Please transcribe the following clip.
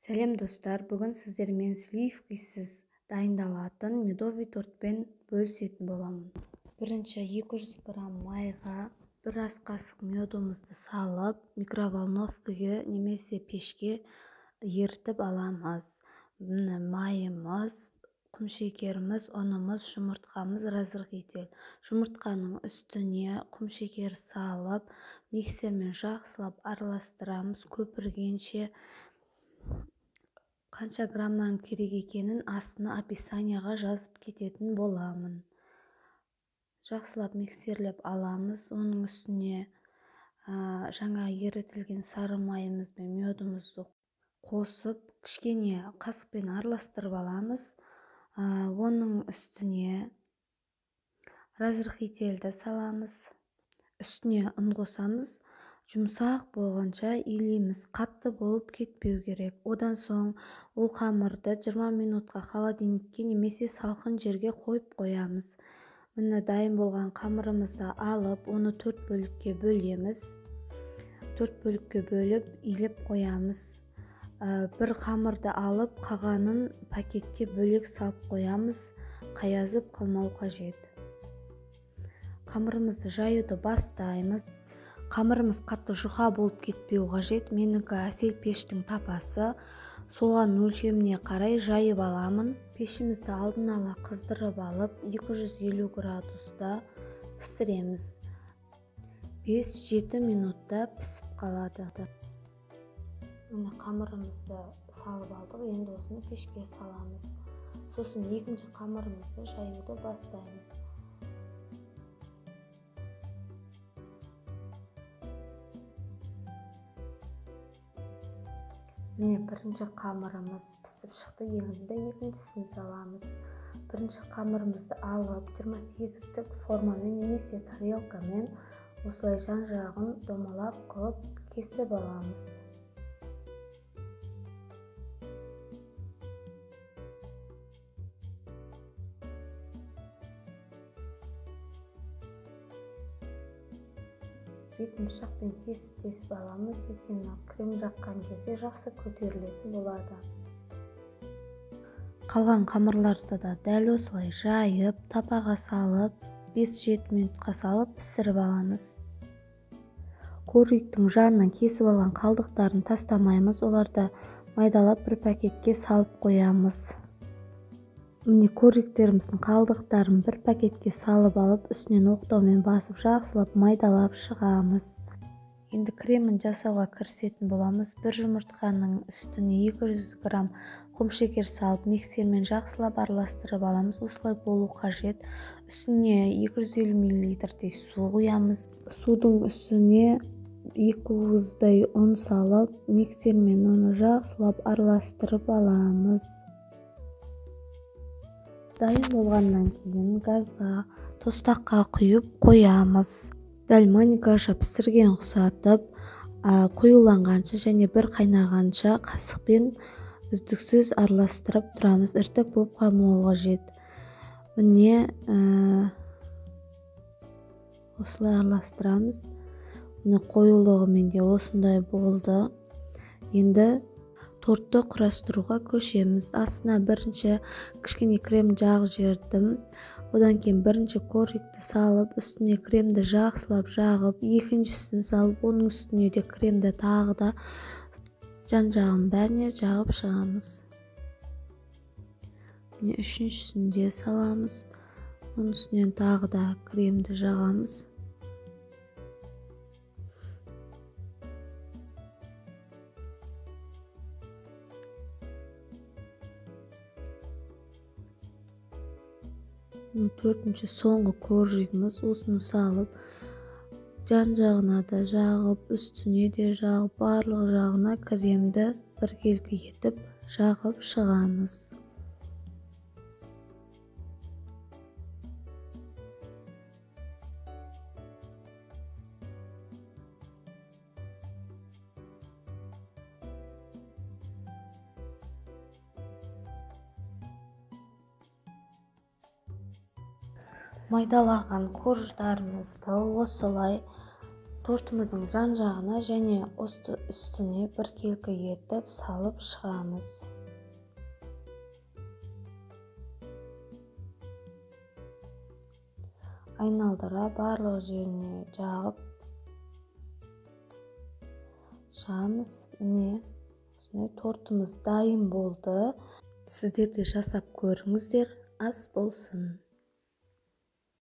Сәлем достар, бүгін сіздермен сливкисіз дайындалатын медовый тортпен бөлісетін боламын. Бірінші 200 грамм майға бір ас қасық медумызды салып, микроволновкаға немесе пешке ерітіп аламыз. Майымыз, құмшекеріміз, ұнымыз, жұмыртқамыз, разрыхитель. Жұмыртқаның үстіне құмшекер салып, миксермен жақсылап араластырамыз. Көпіргенше қанша граммнан керек екенін астына описанияға жазып кететін боламын. Жақсылап миксерлеп аламыз. Оның үстіне жаңа ерітілген сары майымыз бен медумызды қосып, кішкене қасықпен араластырып аламыз. Оның үстіне разрыхительді саламыз. Үстіне ұн қосамыз. Жұмсақ болғанша илейміз, қатты болып кетпеу керек. Одан соң ол қамырды 20 минутқа холодильникке немесе салқын жерге қойып қоямыз. Міне дайын болған қамырымызды алып, оны 4 бөлікке бөлеміз. 4 бөлікке бөліп, илеп қоямыз. Бір қамырды алып, қағанын пакетке бөлек салып қоямыз. Қаязып қалмау қажет. Қамырымызды жаюды бастаймыз. Қамырымыз қатты жұқа болып кетпеу қажет. Менікі әсел пештің тапасы. Соған өлшеміне қарай жайып аламын. Пешімізді алдын ала қыздырып алып, 250 градуста пісіреміз. 5-7 минутта пісіп қалады. Міне қамырымызды салып алдық. Енді осыны пешке саламыз. Сосын екінші қамырымызды жаюды бастаймыз. Міне бірінші қамырымыз пісіп шықты. Енді екіншісін саламыз. Бірінші қамырымызды алып, 28-тік формамен немесе тарелкамен осылай жан-жағын домалақ қылып кесіп аламыз. Бетін пышақпен тесіп аламыз. Өйткені крем жаққан кезде жақсы көтерілетін болады. Қалған қамырларды да дәл осылай жайып, тапаға салып, 5-7 минутқа салып пісіріп аламыз. Коржиктің жанынан кесіп алған қалдықтарын тастамаймыз. Оларды майдалап бір пакетке салып қоямыз. Міне коржиктеріміздің қалдықтарын бір пакетке салып алып, үстінен оқтаумен басып, жақсылап майдалап шығамыз. Енді кремін жасауға кірісетін боламыз. Бір жұмыртқаның үстіне 200 грамм құмшекер салып, миксермен жақсылап араластырып аламыз. Осылай болу қажет. Үстіне 250 мл су құямыз. Судың үстіне 2 уыздай ұн салып, миксермен оны жақсылап араластырып аламыз. Дайын болғаннан кейін газға, тостаққа құйып қоямыз. Дәл маникаша пісірген ұқсатып, қоюланғанша және бір қайнағанша қасықпен үздіксіз араластырып тұрамыз. Іртік болып қалмауы қажет. Міне осылай араластырамыз. Міне қоюлығымен де осындай болды. Енді тортты құрастыруға көшеміз. Астына бірінші кішкене крем жақ жердім. Одан кейін бірінші коржикті салып, үстіне кремді жақсылап жағып, екіншісін салып, оның үстіне де кремді тағы да жан-жағын бәріне жағып шығамыз. Міне үшіншісін де саламыз. Оның үстінен тағы да кремді жағамыз. Төртінші соңғы коржигіміз. Осыны салып, жан-жағына да жағып, үстіне де жағып, барлық жағына кремді біркелкі етіп жағып шығамыз. Майдалаған корждарымызды осылай Тортымыздың жан жағына және үстіне біркелкі етіп салып шығамыз. Айналдыра барлық жеріне жағып шығамыз. Міне осындай тортымыз дайын болды. Сіздер де жасап көріңіздер, ас болсын.